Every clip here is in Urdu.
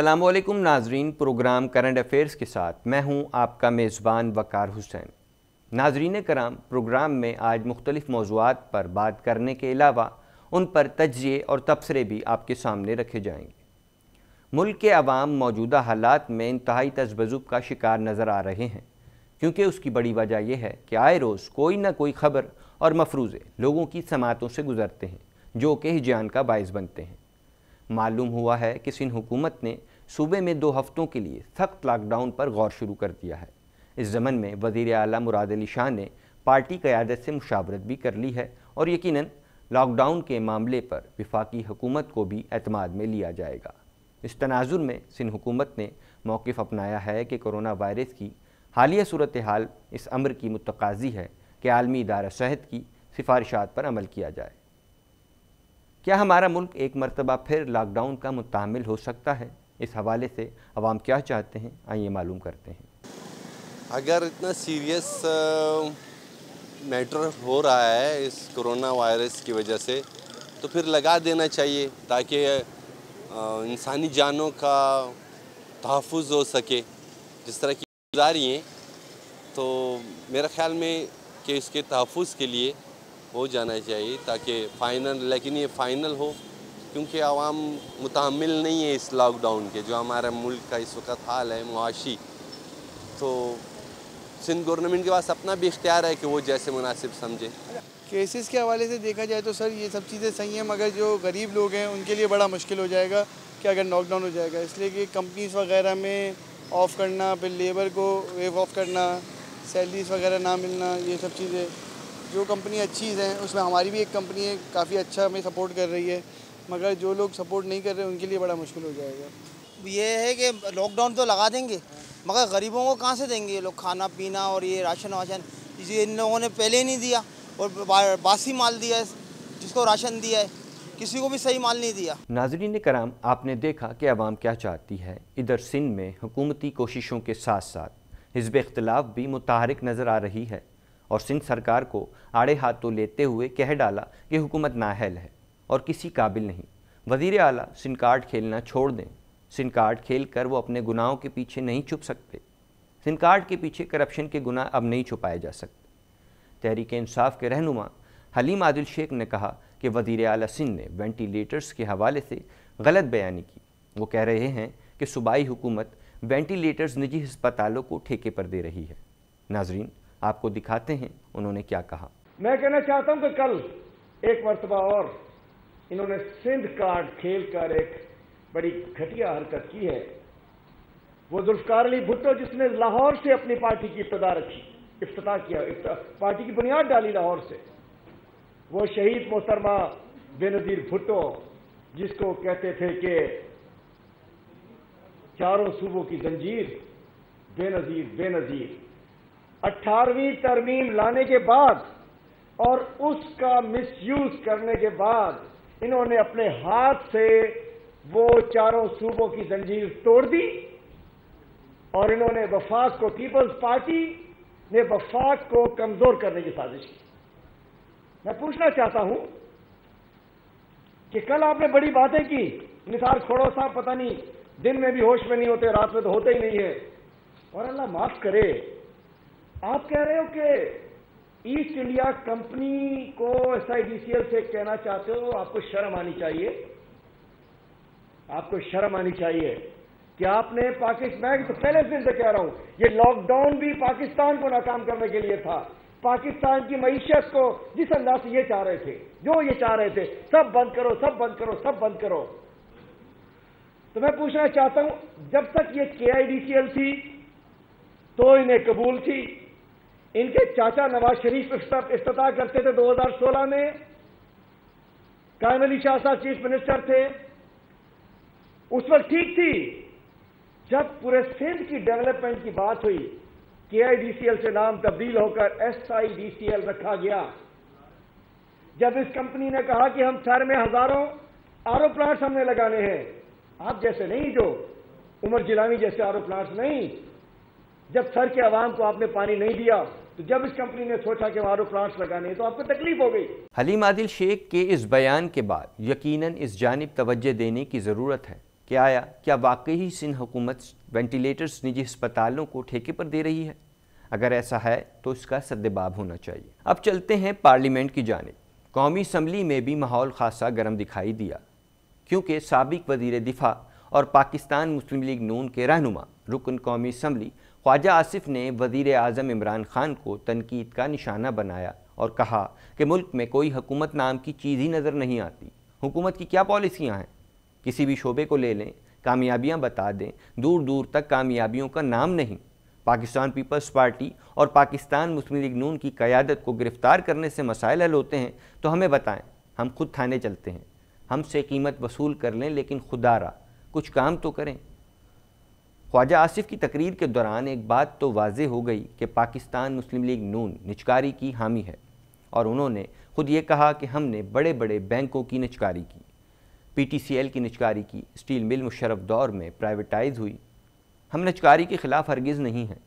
السلام علیکم ناظرین، پروگرام کرنٹ افیئرز کے ساتھ میں ہوں آپ کا میزبان وقار حسین۔ ناظرین کرام، پروگرام میں آج مختلف موضوعات پر بات کرنے کے علاوہ ان پر تجزیے اور تبصرے بھی آپ کے سامنے رکھے جائیں گے۔ ملک کے عوام موجودہ حالات میں انتہائی تذبذب کا شکار نظر آ رہے ہیں، کیونکہ اس کی بڑی وجہ یہ ہے کہ آئے روز کوئی نہ کوئی خبر اور مفروضے لوگوں کی سماعتوں سے گزرتے ہیں جو کہ ہجان کا باعث بنتے ہیں۔ معلوم ہوا ہے کہ سندھ حکومت نے صوبے میں 2 ہفتوں کے لیے سخت لاک ڈاؤن پر غور شروع کر دیا ہے۔ اس ضمن میں وزیر اعلیٰ مراد علی شاہ نے پارٹی قیادت سے مشاورت بھی کر لی ہے اور یقیناً لاک ڈاؤن کے معاملے پر وفاقی حکومت کو بھی اعتماد میں لیا جائے گا۔ اس تناظر میں سندھ حکومت نے موقف اپنایا ہے کہ کرونا وائرس کی حالیہ صورتحال اس امر کی متقاضی ہے کہ عالمی ادارہ صحت کی سفارشات پر عمل کیا جائے۔ کیا ہمارا ملک ایک مرتبہ پھر لاک ڈاؤن کا متحمل ہو سکتا ہے؟ اس حوالے سے عوام کیا چاہتے ہیں، آئیے معلوم کرتے ہیں۔ اگر اتنا سیریس میٹر ہو رہا ہے اس کرونا وائرس کی وجہ سے تو پھر لگا دینا چاہیے تاکہ انسانی جانوں کا تحفظ ہو سکے۔ جس طرح کی گزاری ہیں تو میرا خیال میں کہ اس کے تحفظ کے لیے ہو جانا چاہیے تاکہ لیکن یہ فائنل ہو، کیونکہ عوام متحمل نہیں ہے اس لاک ڈاؤن کے جو ہمارا ملک کا اس وقت حال ہے معاشی۔ تو سندھ گورنمنٹ کے پاس اپنا بھی اختیار ہے کہ وہ جیسے مناسب سمجھے۔ کیسز کے حوالے سے دیکھا جائے تو سر یہ سب چیزیں صحیح ہیں، مگر جو غریب لوگ ہیں ان کے لیے بڑا مشکل ہو جائے گا کہ اگر لاک ڈاؤن ہو جائے گا، اس لیے کہ کمپنیز وغیرہ میں آف کرنا، پھر لیبر کو ویو آف کرنا، سیلریز وغیرہ نہ ملنا، یہ سب چیزیں جو کمپنی اچھی ہیں اس میں ہماری بھی ایک کمپنی ہے کافی اچھا ہمیں سپورٹ کر رہی ہے، مگر جو لوگ سپورٹ نہیں کر رہے ان کے لیے بڑا مشکل ہو جائے گا۔ یہ ہے کہ لاک ڈاؤن تو لگا دیں گے مگر غریبوں کو کہاں سے دیں گے یہ لوگ کھانا پینا اور یہ راشن واشن؟ ان لوگوں نے پہلے ہی نہیں دیا اور باسی مال دیا ہے، جس کو راشن دیا ہے کسی کو بھی صحیح مال نہیں دیا۔ ناظرین کرام، آپ نے دیکھا کہ عوام کیا چاہتی ہے۔ ادھر سندھ میں حکومتی کوششوں کے ساتھ ساتھ حزب اختلاف بھی متحرک نظر آ رہی ہے اور سندھ سرکار کو آڑے ہاتھوں لیتے ہوئے کہہ ڈالا کہ حکومت نااہل ہے اور کسی قابل نہیں۔ وزیر اعلیٰ سندھ کارڈ کھیلنا چھوڑ دیں۔ سندھ کارڈ کھیل کر وہ اپنے گناہوں کے پیچھے نہیں چھپ سکتے۔ سندھ کارڈ کے پیچھے کرپشن کے گناہ اب نہیں چھپائے جا سکتے۔ تحریک انصاف کے رہنما حلیم عادل شیخ نے کہا کہ وزیر اعلیٰ سندھ نے وینٹیلیٹرز کے حوالے سے غلط بیانی کی۔ وہ کہہ رہے ہیں کہ صوبائی حکومت وینٹیلیٹرز نجی ہسپتالوں کو ٹھیکے پر دے رہی ہے۔ ناظرین، آپ کو دکھاتے ہیں انہوں نے کیا کہا۔ میں کہنا چاہتا ہوں کہ کل ایک مرتبہ اور انہوں نے سندھ کارڈ کھیل کر ایک بڑی گھٹیا حرکت کی ہے۔ وہ ذوالفقار علی بھٹو جس نے لاہور سے اپنی پارٹی کی افتتاح کیا، پارٹی کی بنیاد ڈالی لاہور سے، وہ شہید محترمہ بے نظیر بھٹو جس کو کہتے تھے کہ چاروں صوبوں کی زنجیر، بے نظیر 18ویں ترمیم لانے کے بعد اور اس کا مس یوز کرنے کے بعد انہوں نے اپنے ہاتھ سے وہ چاروں صوبوں کی زنجیر توڑ دی اور انہوں نے وفاق کو، پیپلز پارٹی نے وفاق کو کمزور کرنے کی سازش کی۔ میں پوچھنا چاہتا ہوں کہ کل آپ نے بڑی باتیں کی، نثار کھوڑو صاحب پتہ نہیں دن میں بھی ہوش میں نہیں ہوتے، رات میں تو ہوتے ہی نہیں ہے، اور اللہ معاف کرے آپ کہہ رہے ہو کہ ایسٹ انڈیا کمپنی کو SIDCL سے کہنا چاہتے ہو آپ کو شرم آنی چاہیے، آپ کو شرم آنی چاہیے کہ آپ نے میں تو پہلے دن سے کہہ رہا ہوں یہ لاک ڈاؤن بھی پاکستان کو ناکام کرنے کے لیے تھا۔ پاکستان کی معیشت کو جس انداز سے یہ چاہ رہے تھے، جو یہ چاہ رہے تھے، سب بند کرو، سب بند کرو، سب بند کرو۔ تو میں پوچھنا چاہتا ہوں جب تک یہ KIDCL تھی تو انہیں قبول تھی، ان کے چاچا نواز شریف افتتاح کرتے تھے 2016 میں، قائم علی شاہ صاحب چیف منسٹر تھے، اس وقت ٹھیک تھی۔ جب پورے سندھ کی ڈیولپمنٹ کی بات ہوئی KIDCL سے نام تبدیل ہو کر SIDCL رکھا گیا۔ جب اس کمپنی نے کہا کہ ہم شہر میں ہزاروں RO پلانٹس ہم نے لگانے ہیں، آپ جیسے نہیں، جو عمر جیلانی جیسے RO پلانٹس نہیں، جب سر کے عوام کو آپ نے پانی نہیں دیا تو جب اس کمپنی نے سوچا کہ RO پلانٹس لگانے ہیں تو آپ کو تکلیف ہو گئی۔ حلیم عادل شیخ کے اس بیان کے بعد یقیناً اس جانب توجہ دینے کی ضرورت ہے کہ آیا کیا واقعی سندھ حکومت وینٹیلیٹرز نجی ہسپتالوں کو ٹھیکے پر دے رہی ہے؟ اگر ایسا ہے تو اس کا سدباب ہونا چاہیے۔ اب چلتے ہیں پارلیمنٹ کی جانب۔ قومی اسمبلی میں بھی ماحول خاصا گرم دکھائی دیا، کیونکہ سابق وزیر دفاع اور پاکستان مسلم لیگ نون کے رہنما رکن قومی اسمبلی خواجہ آصف نے وزیر اعظم عمران خان کو تنقید کا نشانہ بنایا اور کہا کہ ملک میں کوئی حکومت نام کی چیز ہی نظر نہیں آتی۔ حکومت کی کیا پالیسیاں ہیں؟ کسی بھی شعبے کو لے لیں، کامیابیاں بتا دیں، دور دور تک کامیابیوں کا نام نہیں۔ پاکستان پیپلز پارٹی اور پاکستان مسلم لیگ نون کی قیادت کو گرفتار کرنے سے مسائل حل ہوتے ہیں تو ہمیں بتائیں، ہم خود تھانے چلتے ہیں، ہم سے قیمت وصول کر لیں، لیکن خدا را کچھ کام تو کریں۔ خواجہ آصف کی تقریر کے دوران ایک بات تو واضح ہو گئی کہ پاکستان مسلم لیگ نون نجکاری کی حامی ہے، اور انہوں نے خود یہ کہا کہ ہم نے بڑے بڑے بینکوں کی نجکاری کی، پی ٹی سی ایل کی نجکاری کی، اسٹیل مل مشرف دور میں پرائیویٹائز ہوئی۔ ہم نجکاری کے خلاف ہرگز نہیں ہیں۔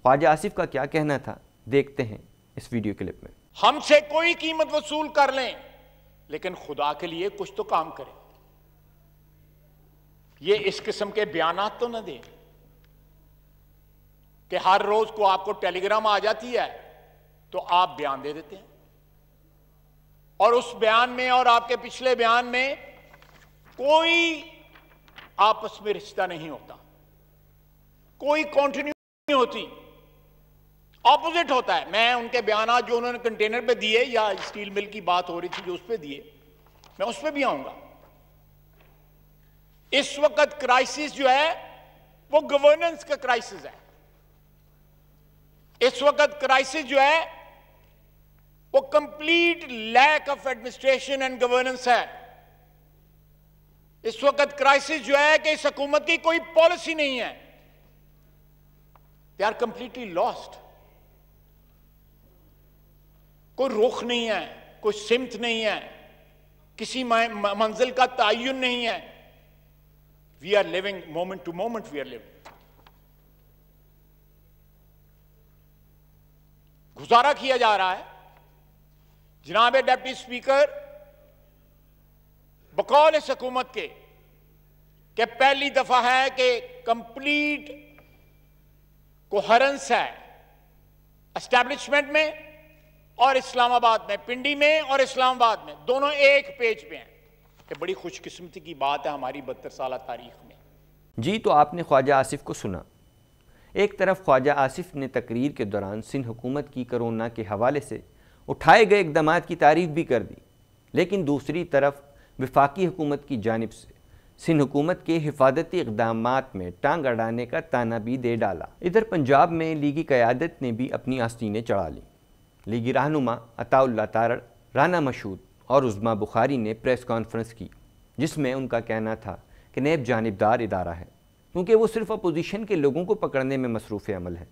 خواجہ آصف کا کیا کہنا تھا، دیکھتے ہیں اس ویڈیو کلپ میں۔ ہم سے کوئی قیمت وصول کر لیں لیکن خدا کے لیے کچھ تو کام کریں۔ یہ اس قسم کے بیانات تو نہ دیں کہ ہر روز کو آپ کو ٹیلی گرام آ جاتی ہے تو آپ بیان دے دیتے ہیں، اور اس بیان میں اور آپ کے پچھلے بیان میں کوئی آپس میں رشتہ نہیں ہوتا، کوئی کنٹینیوٹی نہیں ہوتی، اپوزٹ ہوتا ہے۔ میں ان کے بیانات جو انہوں نے کنٹینر پہ دیے یا اسٹیل مل کی بات ہو رہی تھی جو اس پہ دیے، میں اس پہ بھی آؤں گا۔ اس وقت کرائسس جو ہے وہ گورننس کا کرائسس ہے۔ اس وقت کرائسس جو ہے وہ complete lack of administration and governance ہے۔ اس وقت کرائسس جو ہے کہ اس حکومت کی کوئی پالیسی نہیں ہے۔ They are completely lost. کوئی رخ نہیں ہے، کوئی سمت نہیں ہے، کسی منزل کا تعین نہیں ہے۔ We are living moment to moment we are living۔ گزارا کیا جا رہا ہے جناب ڈپٹی اسپیکر بقول اس حکومت کے کہ پہلی دفعہ ہے کہ کمپلیٹ کوہرنس ہے اسٹیبلشمنٹ میں اور اسلام آباد میں، پنڈی میں اور اسلام آباد میں، دونوں ایک پیج پہ ہیں۔ کہ بڑی خوش قسمتی کی بات ہے ہماری 72 سالہ تاریخ میں۔ جی تو آپ نے خواجہ آصف کو سنا۔ ایک طرف خواجہ آصف نے تقریر کے دوران سندھ حکومت کی کرونا کے حوالے سے اٹھائے گئے اقدامات کی تعریف بھی کر دی، لیکن دوسری طرف وفاقی حکومت کی جانب سے سندھ حکومت کے حفاظتی اقدامات میں ٹانگ اڑانے کا تانا بھی دے ڈالا۔ ادھر پنجاب میں لیگی قیادت نے بھی اپنی آستینیں چڑھا لیں۔ لیگی رہنما عطا اللہ تارڑ، رانا مشہود اور عظما بخاری نے پریس کانفرنس کی، جس میں ان کا کہنا تھا کہ نیب جانبدار ادارہ ہے، کیونکہ وہ صرف اپوزیشن کے لوگوں کو پکڑنے میں مصروف عمل ہے،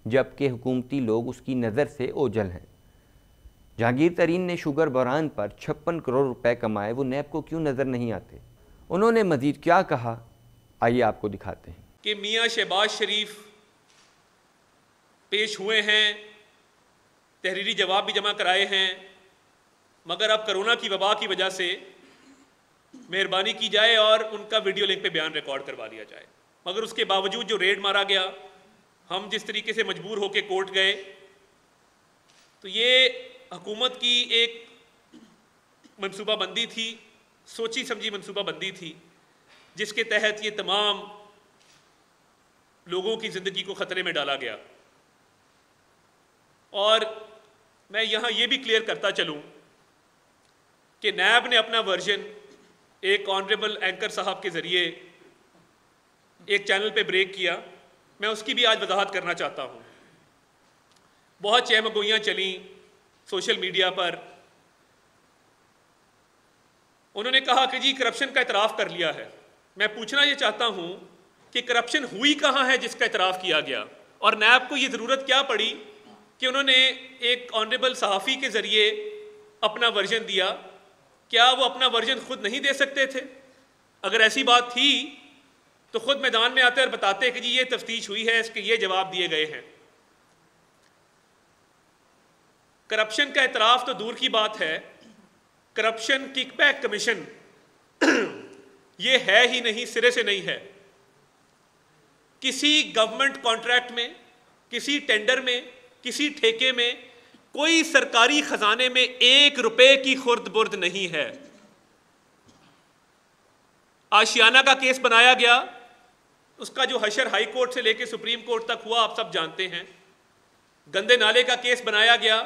جبکہ حکومتی لوگ اس کی نظر سے اوجھل ہیں۔ جہانگیر ترین نے شوگر بحران پر 56 کروڑ روپے کمائے، وہ نیب کو کیوں نظر نہیں آتے؟ انہوں نے مزید کیا کہا، آئیے آپ کو دکھاتے ہیں۔ کہ میاں شہباز شریف پیش ہوئے ہیں، تحریری جواب بھی جمع کرائے ہیں، مگر اب کرونا کی وبا کی وجہ سے مہربانی کی جائے اور ان کا ویڈیو لنک پہ بیان ریکارڈ کروا لیا جائے۔ مگر اس کے باوجود جو ریڈ مارا گیا، ہم جس طریقے سے مجبور ہو کے کورٹ گئے، تو یہ حکومت کی ایک منصوبہ بندی تھی، سوچی سمجھی منصوبہ بندی تھی، جس کے تحت یہ تمام لوگوں کی زندگی کو خطرے میں ڈالا گیا۔ اور میں یہاں یہ بھی کلیئر کرتا چلوں کہ نیب نے اپنا ورژن ایک آنریبل اینکر صاحب کے ذریعے ایک چینل پہ بریک کیا، میں اس کی بھی آج وضاحت کرنا چاہتا ہوں۔ بہت چہمگوئیاں چلیں سوشل میڈیا پر، انہوں نے کہا کہ جی کرپشن کا اعتراف کر لیا ہے۔ میں پوچھنا یہ چاہتا ہوں کہ کرپشن ہوئی کہاں ہے جس کا اعتراف کیا گیا، اور نیب کو یہ ضرورت کیا پڑی کہ انہوں نے ایک آنریبل صحافی کے ذریعے اپنا ورژن دیا؟ کیا وہ اپنا ورژن خود نہیں دے سکتے تھے؟ اگر ایسی بات تھی تو خود میدان میں آتے اور بتاتے کہ جی یہ تفتیش ہوئی ہے، اس کے یہ جواب دیے گئے ہیں۔ کرپشن کا اعتراف تو دور کی بات ہے، کرپشن کک بیک کمیشن یہ ہے ہی نہیں، سرے سے نہیں ہے۔ کسی گورنمنٹ کانٹریکٹ میں، کسی ٹینڈر میں، کسی ٹھیکے میں، کوئی سرکاری خزانے میں 1 روپے کی خرد برد نہیں ہے۔ آشیانہ کا کیس بنایا گیا، اس کا جو حشر ہائی کورٹ سے لے کے سپریم کورٹ تک ہوا آپ سب جانتے ہیں۔ گندے نالے کا کیس بنایا گیا،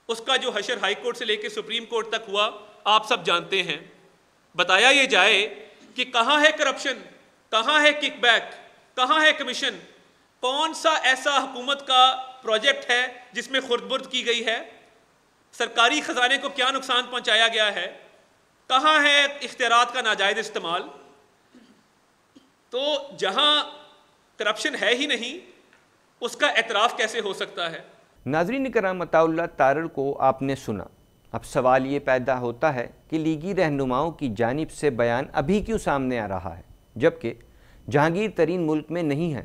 اس کا جو حشر ہائی کورٹ سے لے کے سپریم کورٹ تک ہوا آپ سب جانتے ہیں۔ بتایا یہ جائے کہ کہاں ہے کرپشن، کہاں ہے کک بیک، کہاں ہے کمیشن، کون سا ایسا حکومت کا پروجیکٹ ہے جس میں خرد برد کی گئی ہے، سرکاری خزانے کو کیا نقصان پہنچایا گیا ہے، کہاں ہے اختیارات کا ناجائز استعمال۔ تو جہاں کرپشن ہے ہی نہیں، اس کا اعتراف کیسے ہو سکتا ہے؟ ناظرین کرام، عطاء اللہ تارڑ کو آپ نے سنا۔ اب سوال یہ پیدا ہوتا ہے کہ لیگی رہنماؤں کی جانب سے بیان ابھی کیوں سامنے آ رہا ہے، جبکہ جہانگیر ترین ملک میں نہیں ہے؟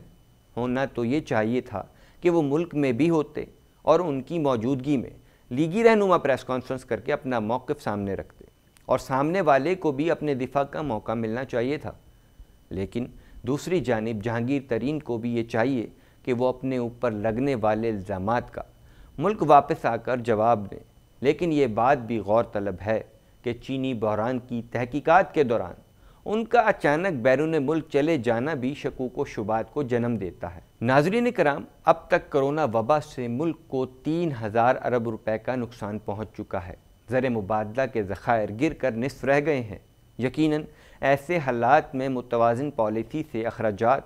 ہونا تو یہ چاہیے تھا کہ وہ ملک میں بھی ہوتے اور ان کی موجودگی میں لیگی رہنما پریس کانفرنس کر کے اپنا موقف سامنے رکھتے اور سامنے والے کو بھی اپنے دفاع کا موقع ملنا چاہیے تھا۔ لیکن دوسری جانب جہانگیر ترین کو بھی یہ چاہیے کہ وہ اپنے اوپر لگنے والے الزامات کا ملک واپس آ کر جواب دیں۔ لیکن یہ بات بھی غور طلب ہے کہ چینی بحران کی تحقیقات کے دوران ان کا اچانک بیرون ملک چلے جانا بھی شکوک و شبہات کو جنم دیتا ہے۔ ناظرین کرام، اب تک کرونا وبا سے ملک کو 3000 ارب روپے کا نقصان پہنچ چکا ہے۔ زر مبادلہ کے ذخائر گر کر نصف رہ گئے ہیں۔ یقیناً ایسے حالات میں متوازن پالیسی سے اخراجات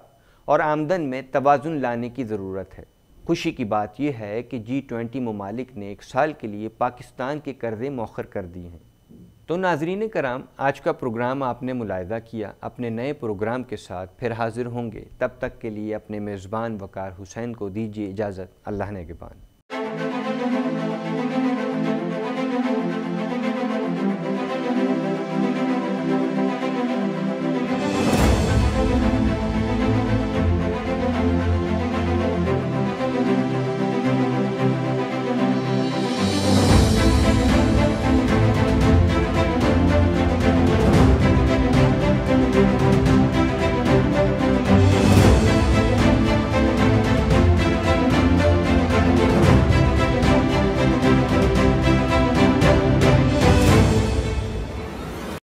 اور آمدن میں توازن لانے کی ضرورت ہے۔ خوشی کی بات یہ ہے کہ G20 ممالک نے 1 سال کے لیے پاکستان کے قرضے مؤخر کر دیے ہیں۔ تو ناظرین کرام، آج کا پروگرام آپ نے ملاحظہ کیا۔ اپنے نئے پروگرام کے ساتھ پھر حاضر ہوں گے، تب تک کے لیے اپنے میزبان وقار حسین کو دیجیے اجازت۔ اللہ نگہبان۔